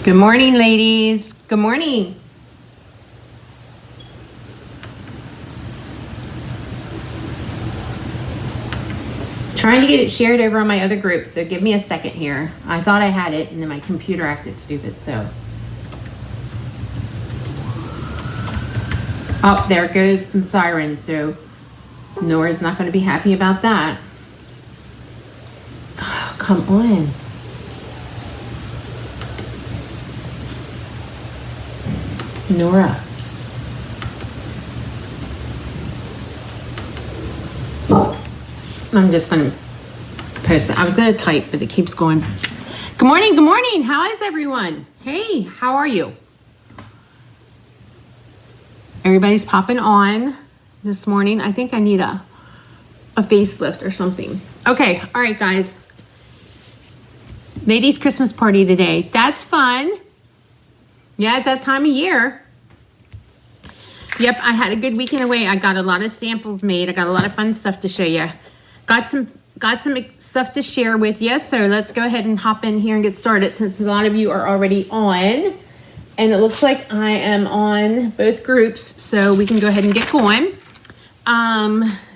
Good morning, ladies. Good morning. Trying to get it shared over on my other group, so give me a second here. I thought I had it, and then my computer acted stupid, so. Oh, there goes some sirens, so Nora's not going to be happy about that. Oh, come on. Nora. I'm just going to post it. I was going to type, but it keeps going. Good morning. Good morning. How is everyone? Hey, how are you? Everybody's popping on this morning. I think I need a facelift or something. Okay. All right, guys. Ladies' Christmas party today. That's fun. Yeah, it's that time of year. Yep, I had a good weekend away. I got a lot of samples made. I got a lot of fun stuff to show you. Got some stuff to share with you. So let's go ahead and hop in here and get started since a lot of you are already on. And it looks like I am on both groups, so we can go ahead and get going.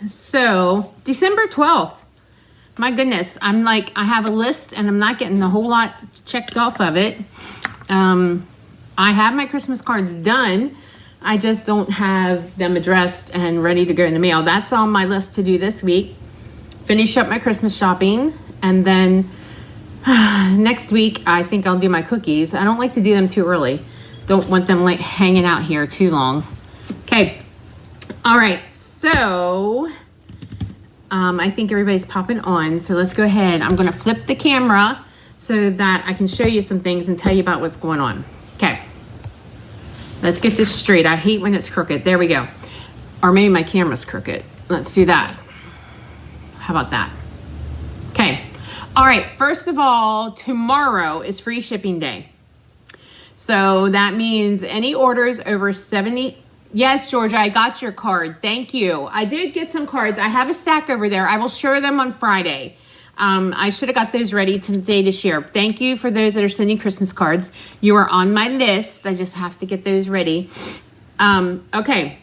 So December 12th. My goodness, I have a list and I'm not getting a whole lot checked off of it. I have my Christmas cards done. I just don't have them addressed and ready to go in the mail. That's on my list to do this week. Finish up my Christmas shopping, and then next week I think I'll do my cookies. I don't like to do them too early. Don't want them like hanging out here too long. Okay. All right. So I think everybody's popping on. So let's go ahead. I'm going to flip the camera so that I can show you some things and tell you about what's going on. Okay. Let's get this straight. I hate when it's crooked. There we go. Or maybe my camera's crooked. Let's do that. How about that? Okay. All right. First of all, tomorrow is free shipping day. So that means any orders over 70. Yes, Georgia, I got your card. Thank you. I did get some cards. I have a stack over there. I will share them on Friday. I should have got those ready today to share. Thank you for those that are sending Christmas cards. You are on my list. I just have to get those ready. Okay.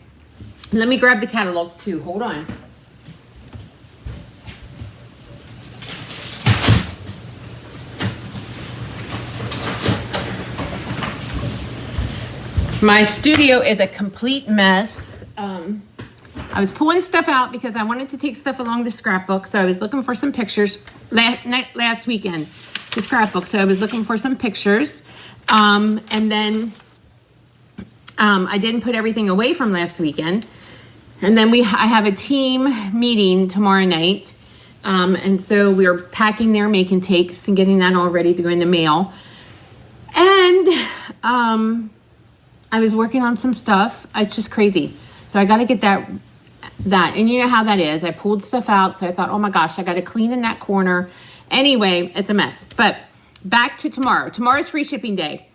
Let me grab the catalogs too. Hold on. My studio is a complete mess. I was pulling stuff out because I wanted to take stuff along the scrapbook. So I was looking for some pictures last weekend, the scrapbook. So I was looking for some pictures. And then I didn't put everything away from last weekend. And then I have a team meeting tomorrow night. And so we're packing there, making takes and getting that all ready to go in the mail. And I was working on some stuff. It's just crazy. So I got to get that. And you know how that is. I pulled stuff out. So I thought, oh my gosh, I got to clean in that corner. Anyway, it's a mess. But back to tomorrow. Tomorrow's free shipping day.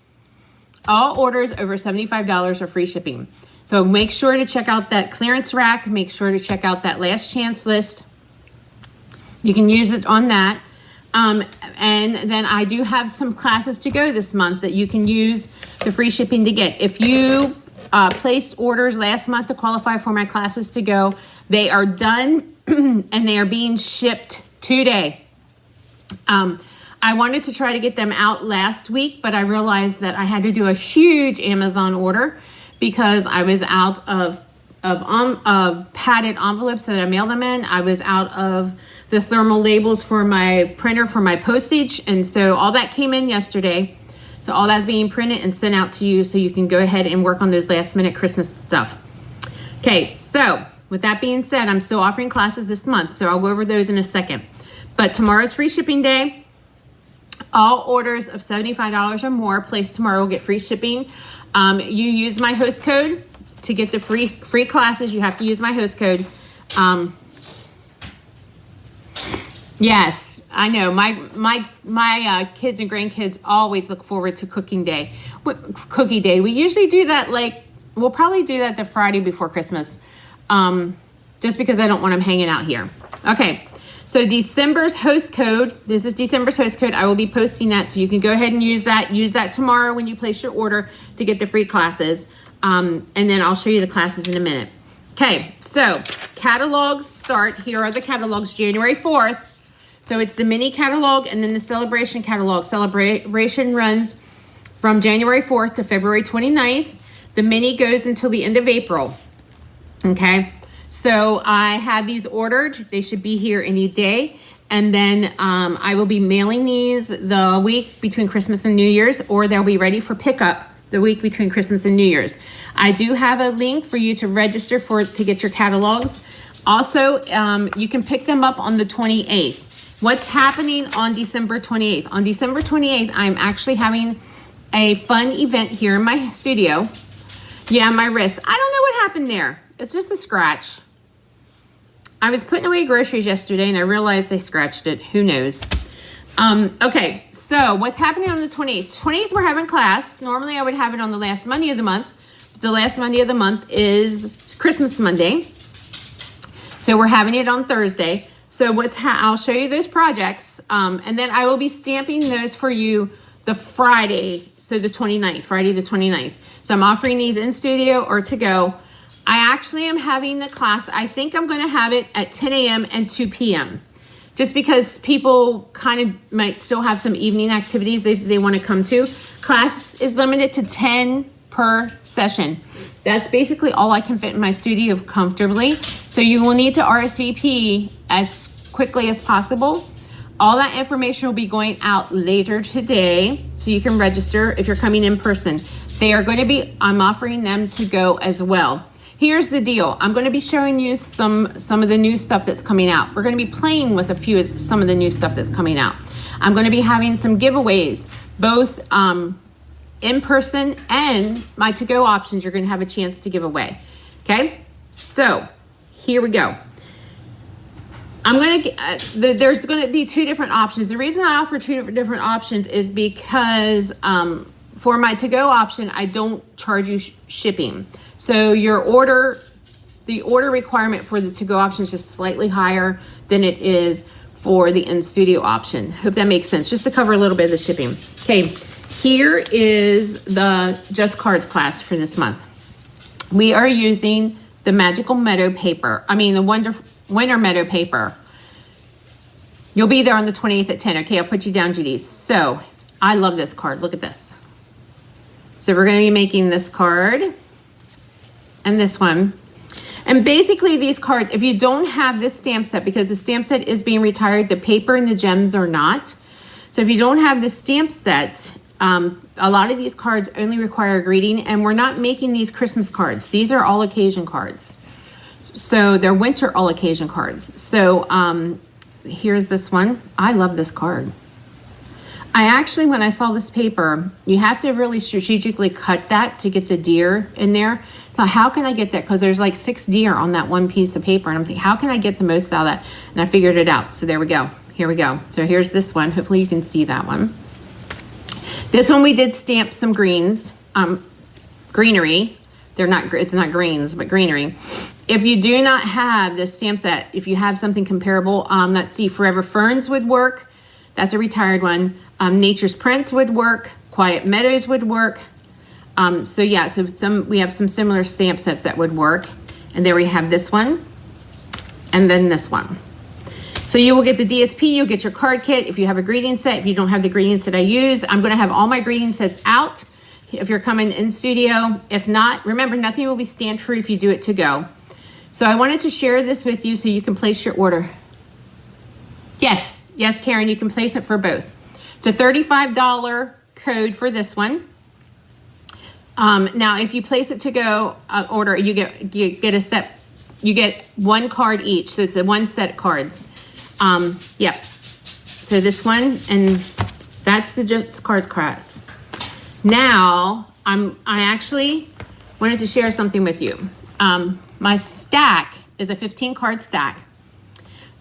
All orders over $75 are free shipping. So make sure to check out that clearance rack. Make sure to check out that last chance list. You can use it on that. And then I do have some classes to go this month that you can use the free shipping to get. If you placed orders last month to qualify for my classes to go, they are done and they are being shipped today. I wanted to try to get them out last week, but I realized that I had to do a huge Amazon order because I was out of padded envelopes that I mailed them in. I was out of the thermal labels for my printer for my postage. And so all that came in yesterday. So all that's being printed and sent out to you so you can go ahead and work on those last minute Christmas stuff. Okay, so with that being said, I'm still offering classes this month. So I'll go over those in a second. But tomorrow's free shipping day. All orders of $75 or more placed tomorrow will get free shipping. You use my host code to get the free classes. You have to use my host code. Yes. I know my kids and grandkids always look forward to cookie day. We usually do that we'll probably do that the Friday before Christmas, just because I don't want them hanging out here. Okay, So December's host code, this is December's host code. I will be posting that, so you can go ahead and use that. Use that tomorrow when you place your order to get the free classes. And then I'll show you the classes in a minute. Okay, so catalogs start. Here are the catalogs, January 4th. So it's the mini catalog and then the celebration catalog. Celebration runs from January 4th to February 29th. The mini goes until the end of April. Okay, so I have these ordered. They should be here any day. And then I will be mailing these the week between Christmas and New Year's, or they'll be ready for pickup the week between Christmas and New Year's. I do have a link for you to register to get your catalogs. Also, you can pick them up on the 28th. What's happening on December 28th? On December 28th, I'm actually having a fun event here in my studio. Yeah, my wrist. I don't know what happened there. It's just a scratch. I was putting away groceries yesterday and I realized I scratched it. Who knows? Okay, so what's happening on the 28th? 28th, we're having class. Normally I would have it on the last Monday of the month. But the last Monday of the month is Christmas Monday. So we're having it on Thursday. So I'll show you those projects. And then I will be stamping those for you the Friday. So the 29th, Friday the 29th. So I'm offering these in studio or to go. I actually am having the class. I think I'm going to have it at 10 a.m. and 2 p.m. just because people kind of might still have some evening activities they want to come to. Class is limited to 10 per session. That's basically all I can fit in my studio comfortably. So you will need to RSVP as quickly as possible. All that information will be going out later today, so you can register if you're coming in person. I'm offering them to go as well. Here's the deal. I'm going to be showing you some of the new stuff that's coming out. We're going to be playing with some of the new stuff that's coming out. I'm going to be having some giveaways, both in person and my to-go options. You're going to have a chance to give away. Okay, so here we go. There's going to be two different options. The reason I offer two different options is because for my to-go option, I don't charge you shipping. So the order requirement for the to-go option is just slightly higher than it is for the in-studio option. Hope that makes sense, just to cover a little bit of the shipping. Okay, here is the Just Cards class for this month. We are using the Magical Meadow paper. The Winter Meadow paper. You'll be there on the 28th at 10. Okay, I'll put you down, Judy. So I love this card. Look at this. So we're going to be making this card and this one. And basically these cards, if you don't have this stamp set, because the stamp set is being retired, the paper and the gems are not. So if you don't have the stamp set, a lot of these cards only require a greeting, and we're not making these Christmas cards. These are all occasion cards. So they're winter all occasion cards. So here's this one. I love this card. I actually, when I saw this paper, you have to really strategically cut that to get the deer in there. So how can I get that? Because there's like 6 deer on that one piece of paper. And I'm thinking, how can I get the most out of that? And I figured it out. So there we go. Here we go. So here's this one. Hopefully you can see that one. This one we did stamp some greens, greenery. It's not greens, but greenery. If you do not have this stamp set, if you have something comparable, let's see, Forever Ferns would work. That's a retired one. Nature's Prince would work. Quiet Meadows would work. So we have some similar stamp sets that would work. And there we have this one, and then this one. So you will get the DSP, you'll get your card kit. If you have a greeting set, if you don't have the greeting set I use, I'm gonna have all my greeting sets out if you're coming in studio. If not, remember, nothing will be stamped free if you do it to go. So I wanted to share this with you so you can place your order. Yes, Karen, you can place it for both. It's a $35 code for this one. Now, if you place it to go order, you get a set. You get one card each, so it's a one set of cards. Yep. So this one, and that's the Just Cards class. Now, I actually wanted to share something with you. My stack is a 15 card stack,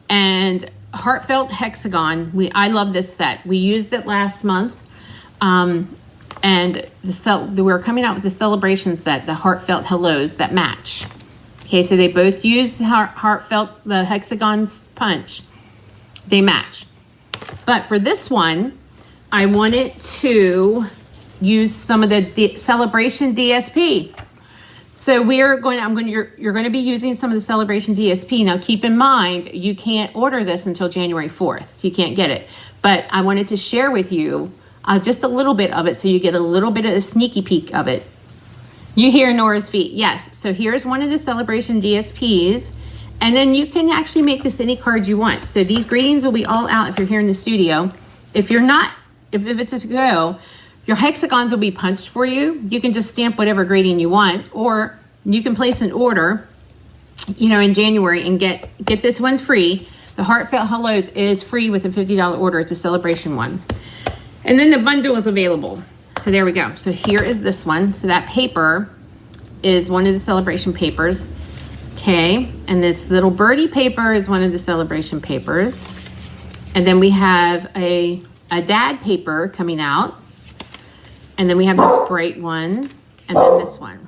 and Heartfelt Hexagon. I love this set. We used it last month. And we're coming out with the celebration set, the Heartfelt Hellos that match. Okay, so they both use the Heartfelt, the Hexagon punch. they match. But for this one, I wanted to use some of the Celebration DSP. So you're going to be using some of the Celebration DSP. Now keep in mind, you can't order this until January 4th. You can't get it. But I wanted to share with you just a little bit of it so you get a little bit of a sneaky peek of it. You hear Nora's feet. Yes. So here's one of the Celebration DSPs. And then you can actually make this any card you want. So these greetings will be all out if you're here in the studio. If you're not, if it's a to-go, your hexagons will be punched for you. You can just stamp whatever greeting you want, or you can place an order, in January and get this one free. The Heartfelt Hellos is free with a $50 order. It's a celebration one. And then the bundle is available. So there we go. So here is this one. So that paper is one of the celebration papers. Okay, and this little birdie paper is one of the celebration papers. And then we have a dad paper coming out. And then we have this bright one, and then this one.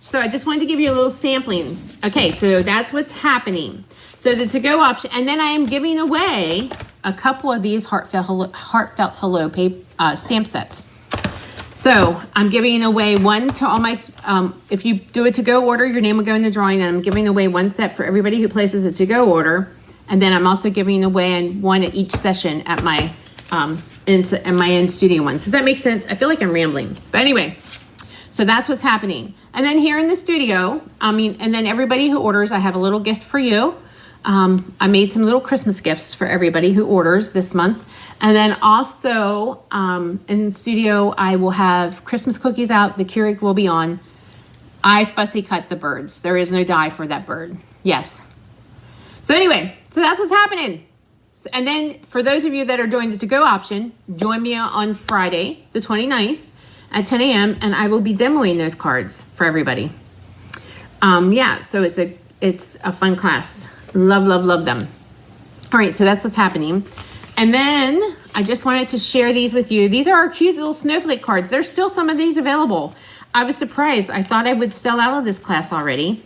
So I just wanted to give you a little sampling. Okay, so that's what's happening. So the to-go option, and then I am giving away a couple of these Heartfelt Hello stamp sets. So I'm giving away one to all my, if you do a to-go order, your name will go in the drawing, and I'm giving away one set for everybody who places a to-go order. And then I'm also giving away one at each session at my, in my in-studio ones. Does that make sense? I feel like I'm rambling. But anyway, so that's what's happening. And then here in the studio, and then everybody who orders, I have a little gift for you. I made some little Christmas gifts for everybody who orders this month. And then also in the studio, I will have Christmas cookies out. The Keurig will be on. I fussy cut the birds. There is no die for that bird. Yes. So anyway, so that's what's happening. And then for those of you that are doing the to-go option, join me on Friday, the 29th at 10 a.m. and I will be demoing those cards for everybody. Yeah, so it's a fun class. Love them. All right, so that's what's happening. And then I just wanted to share these with you. These are our cute little snowflake cards. There's still some of these available. I was surprised. I thought I would sell out of this class already.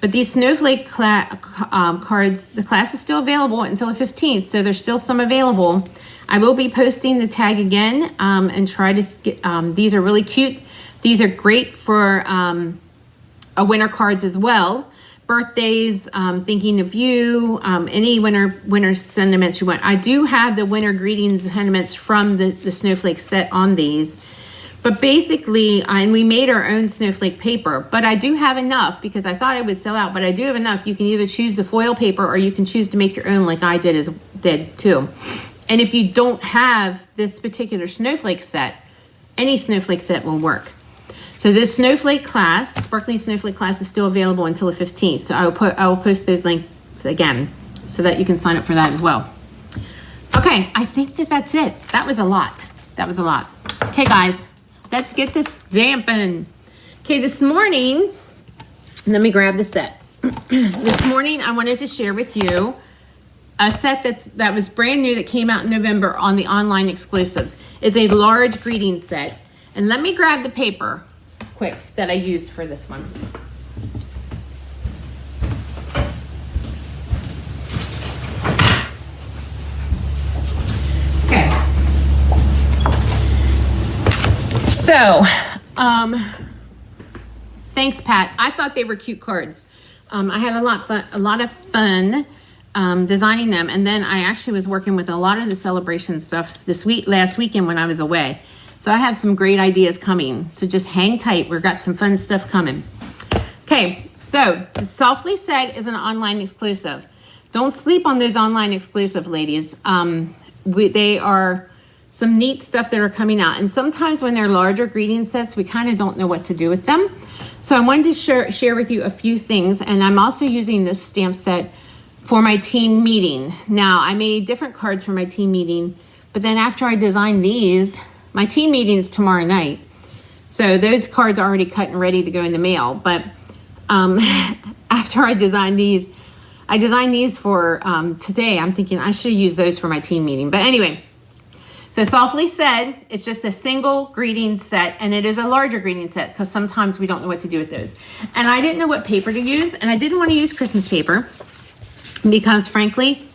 But these snowflake cards, the class is still available until the 15th. So there's still some available. I will be posting the tag again and try to get, these are really cute. These are great for a winter cards as well. Birthdays, thinking of you, any winter sentiments you want. I do have the winter greetings sentiments from the snowflake set on these, but basically, and we made our own snowflake paper, but I do have enough because I thought I would sell out, but I do have enough. You can either choose the foil paper or you can choose to make your own like I did too. And if you don't have this particular snowflake set, any snowflake set will work. So this snowflake class, sparkling snowflake class, is still available until the 15th. So I will post those links again so that you can sign up for that as well. Okay, I think that's it. That was a lot. Okay, guys, let's get to stamping. Okay, this morning, let me grab the set. This morning, I wanted to share with you a set that was brand new that came out in November on the online exclusives. It's a large greeting set. And let me grab the paper quick that I used for this one. Okay. So, thanks, Pat. I thought they were cute cards. I had a lot of fun designing them, and then I actually was working with a lot of the celebration stuff last weekend when I was away. So I have some great ideas coming. So just hang tight. We've got some fun stuff coming. Okay, so the Softly Said is an online exclusive. Don't sleep on those online exclusive, ladies. They are some neat stuff that are coming out. And sometimes when they're larger greeting sets, we kind of don't know what to do with them. So I wanted to share with you a few things. And I'm also using this stamp set for my team meeting. Now, I made different cards for my team meeting. But then after I designed these, my team meeting is tomorrow night. So those cards are already cut and ready to go in the mail. But after I designed these for today. I'm thinking I should use those for my team meeting. But anyway, so Softly Said, it's just a single greeting set, and it is a larger greeting set because sometimes we don't know what to do with those. And I didn't know what paper to use, and I didn't want to use Christmas paper because frankly,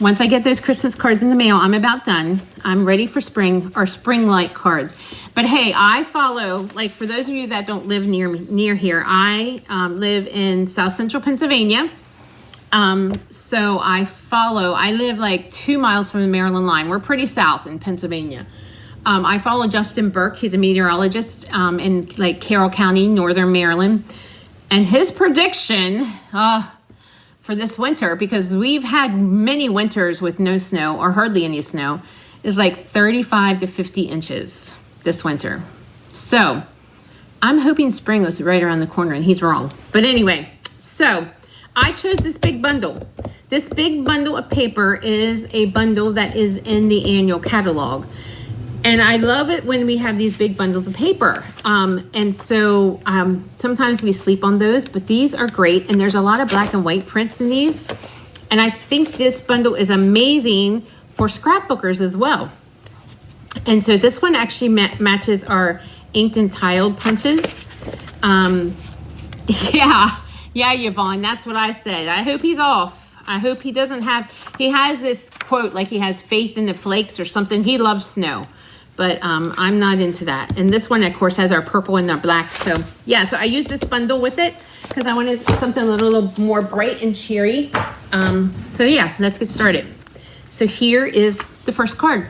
Once I get those Christmas cards in the mail, I'm about done. I'm ready for spring or spring-like cards. But hey, I follow, like for those of you that don't live near here, I live in South Central Pennsylvania. So I live like 2 miles from the Maryland line. We're pretty south in Pennsylvania. I follow Justin Burke. He's a meteorologist in like Carroll County, Northern Maryland. And his prediction for this winter, because we've had many winters with no snow or hardly any snow, is like 35 to 50 inches this winter. So I'm hoping spring was right around the corner, and he's wrong. But anyway, so I chose this big bundle. This big bundle of paper is a bundle that is in the annual catalog. And I love it when we have these big bundles of paper. And so sometimes we sleep on those, but these are great. And there's a lot of black and white prints in these. And I think this bundle is amazing for scrapbookers as well. And so this one actually matches our inked and tiled punches. Yeah, Yvonne, that's what I said. I hope he's off. I hope he doesn't have, he has this quote like he has faith in the flakes or something. He loves snow. But I'm not into that. And this one, of course, has our purple and our black. So yeah, so I used this bundle with it because I wanted something a little more bright and cheery. So yeah, let's get started. So here is the first card.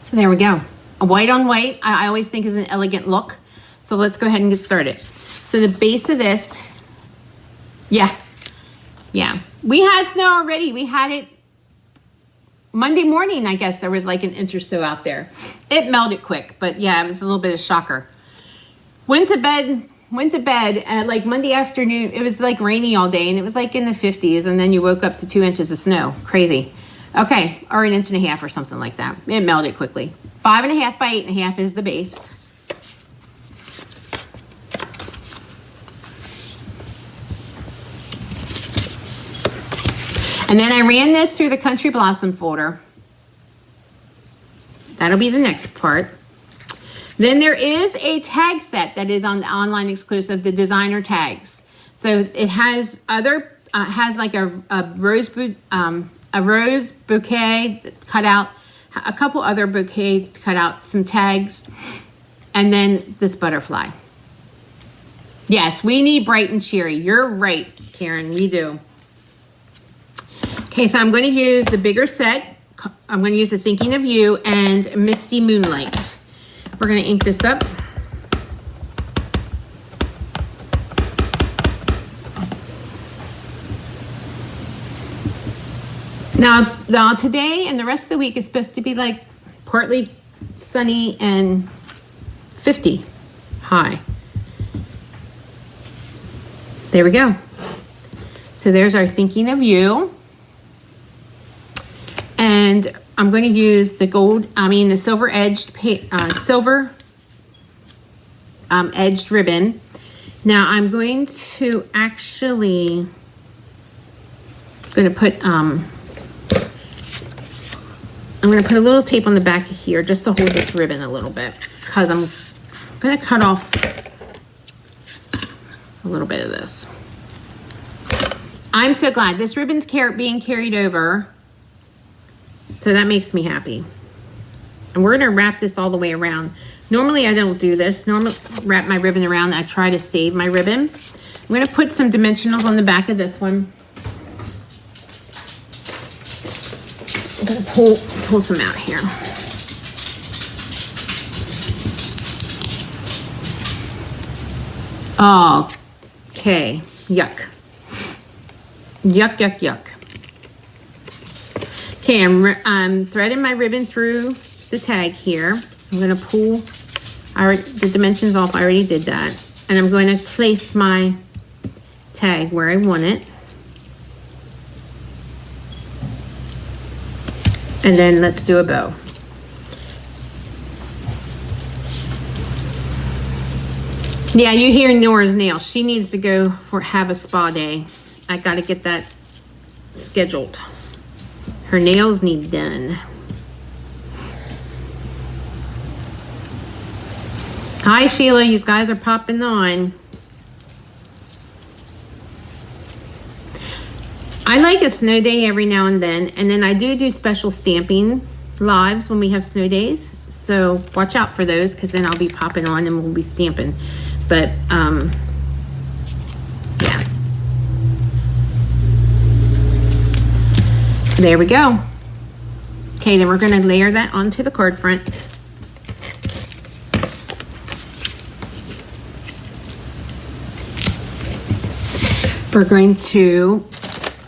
So there we go. A white on white, I always think is an elegant look. So let's go ahead and get started. So the base of this, yeah. We had snow already. We had it Monday morning, I guess there was like an inch or so out there. It melted quick, but yeah, it was a little bit of a shocker. Went to bed at like Monday afternoon. It was like rainy all day and it was like in the 50s, and then you woke up to 2 inches of snow. Crazy. Okay, or an inch and a half or something like that. It melted quickly. 5.5 by 8.5 is the base. And then I ran this through the Country Blossom folder. That'll be the next part. Then there is a tag set that is on the online exclusive, the designer tags. So it has other, has like a rose bouquet cut out, a couple other bouquets cut out, some tags, and then this butterfly. Yes, we need bright and cheery. You're right, Karen, we do. Okay, so I'm going to use the bigger set. I'm going to use the Thinking of You and Misty Moonlight. We're going to ink this up. Now today and the rest of the week is supposed to be like partly sunny and 50 high. There we go. So there's our Thinking of You. And I'm going to use the the silver edged edged ribbon. Now I'm going to actually put I'm going to put a little tape on the back of here just to hold this ribbon a little bit, because I'm going to cut off a little bit of this. I'm so glad this ribbon's being carried over. So that makes me happy. And we're gonna wrap this all the way around. Normally I don't do this. Normally wrap my ribbon around. I try to save my ribbon. I'm gonna put some dimensionals on the back of this one. I'm gonna pull some out here. Oh, okay, yuck. Yuck. Okay, I'm threading my ribbon through the tag here. I'm going to pull the dimensions off. I already did that. And I'm going to place my tag where I want it. And then let's do a bow. Yeah, you hear Nora's nails. She needs to go have a spa day. I got to get that scheduled. Her nails need done. Hi, Sheila. You guys are popping on. I like a snow day every now and then I do special stamping lives when we have snow days. So watch out for those, because then I'll be popping on and we'll be stamping. But yeah. There we go. Okay, then we're going to layer that onto the card front. We're going to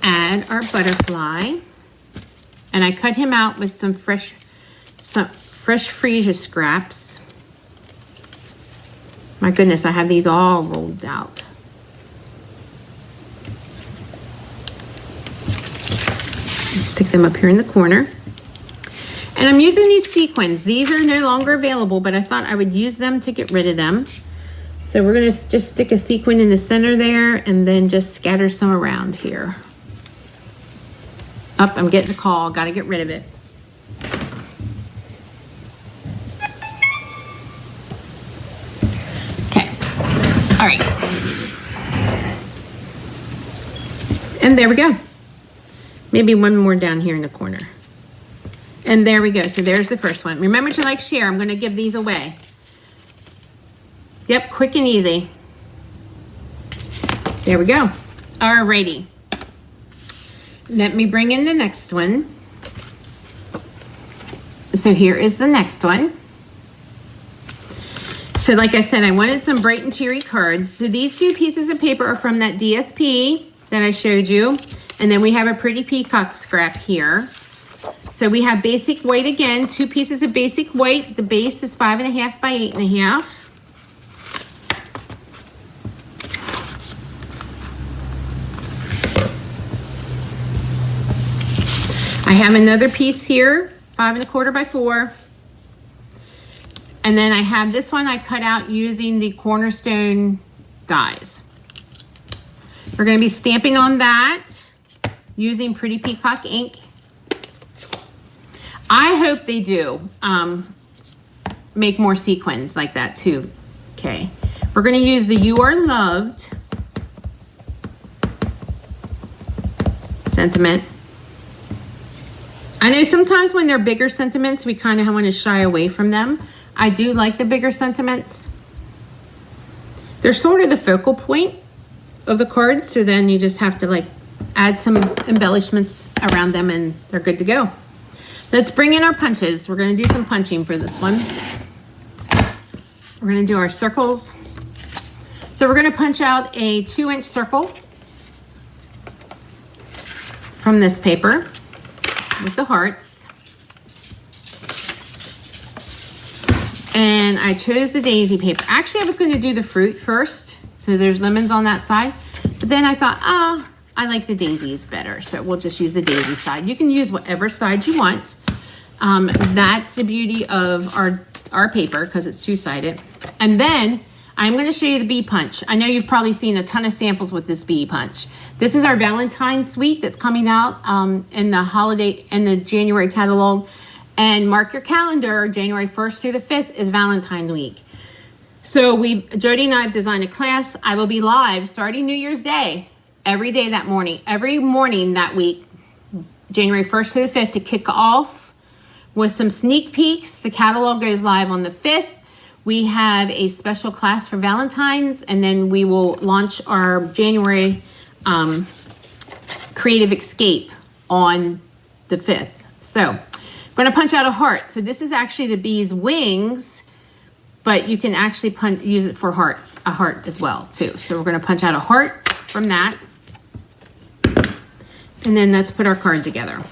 add our butterfly, and I cut him out with some fresh freesia scraps. My goodness, I have these all rolled out. Stick them up here in the corner. And I'm using these sequins. These are no longer available, but I thought I would use them to get rid of them. So we're gonna just stick a sequin in the center there and then just scatter some around here. Up, I'm getting a call, gotta get rid of it. Okay, all right. And there we go. Maybe one more down here in the corner. And there we go. So there's the first one. Remember to like, share. I'm going to give these away. Yep, quick and easy. There we go. Alrighty. Let me bring in the next one. So here is the next one. So like I said, I wanted some bright and cheery cards. So these two pieces of paper are from that DSP that I showed you. And then we have a pretty peacock scrap here. So we have basic white again, 2 pieces of basic white. The base is 5.5 by 8.5. I have another piece here, 5.25 by 4. And then I have this one I cut out using the Cornerstone dies. We're going to be stamping on that using Pretty Peacock ink. I hope they do make more sequins like that too. Okay, we're going to use the You Are Loved sentiment. I know sometimes when they're bigger sentiments, we kind of want to shy away from them. I do like the bigger sentiments. They're sort of the focal point of the card, so then you just have to like add some embellishments around them and they're good to go. Let's bring in our punches. We're going to do some punching for this one. We're going to do our circles. So we're going to punch out a 2-inch circle from this paper with the hearts. And I chose the daisy paper. Actually, I was going to do the fruit first. So there's lemons on that side. But then I thought, I like the daisies better. So we'll just use the daisy side. You can use whatever side you want. That's the beauty of our paper because it's 2-sided. And then I'm going to show you the bee punch. I know you've probably seen a ton of samples with this bee punch. This is our Valentine suite that's coming out in the January catalog. And mark your calendar, January 1st through the 5th is Valentine week. So Jody and I have designed a class. I will be live starting New Year's Day, every day that morning, every morning that week, January 1st through the 5th, to kick off with some sneak peeks. The catalog goes live on the 5th. We have a special class for Valentine's, and then we will launch our January Creative Escape on the 5th. So I'm going to punch out a heart. So this is actually the bee's wings, but you can actually use it for a heart as well too. So we're going to punch out a heart from that. And then let's put our card together.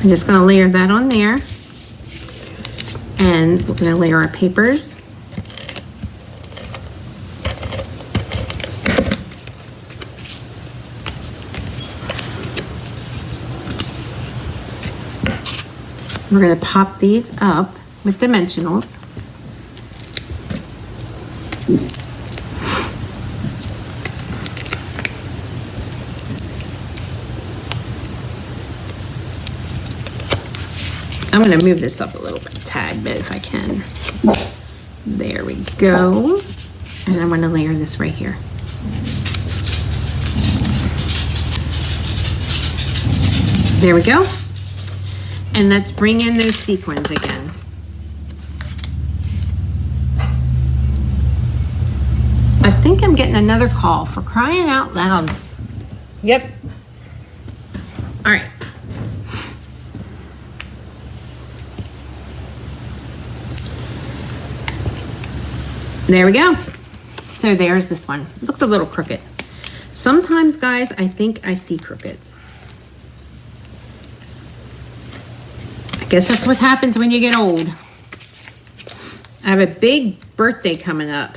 I'm just going to layer that on there. And we're going to layer our papers. We're going to pop these up with dimensionals. I'm going to move this up a little bit, tad bit if I can. There we go. And I'm going to layer this right here. There we go. And let's bring in those sequins again. I think I'm getting another call, for crying out loud. Yep. All right. There we go. So there's this one. It looks a little crooked. Sometimes, guys, I think I see crooked. I guess that's what happens when you get old. I have a big birthday coming up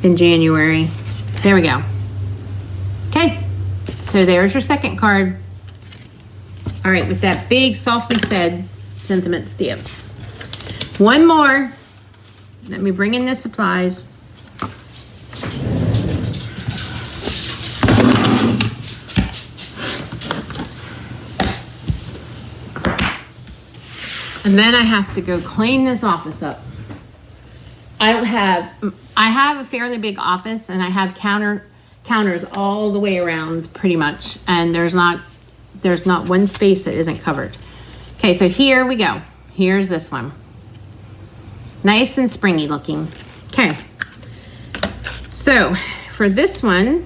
in January. There we go. Okay, so there's your second card. All right, with that big softly said sentiment stamp. One more. Let me bring in the supplies. And then I have to go clean this office up. I have a fairly big office, and I have counters all the way around pretty much, and there's not one space that isn't covered. Okay, so here we go. Here's this one. Nice and springy looking. Okay, so for this one,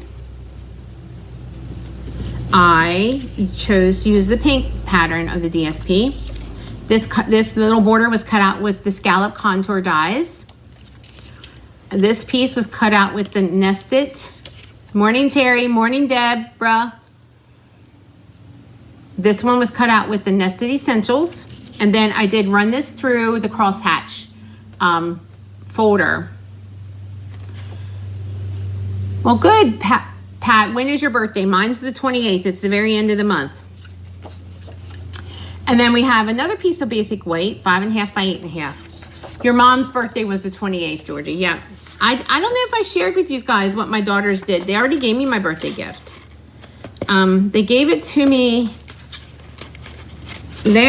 I chose to use the pink pattern of the DSP. This little border was cut out with the scallop contour dies. This piece was cut out with the nested. Morning, Terry. Morning, Deborah. This one was cut out with the nested essentials. And then I did run this through the crosshatch folder. Well, good, Pat. When is your birthday? Mine's the 28th. It's the very end of the month. And then we have another piece of basic white, 5.5 by 8.5. Your mom's birthday was the 28th, Georgie. Yeah. I don't know if I shared with you guys what my daughters did. They already gave me my birthday gift. They gave it to me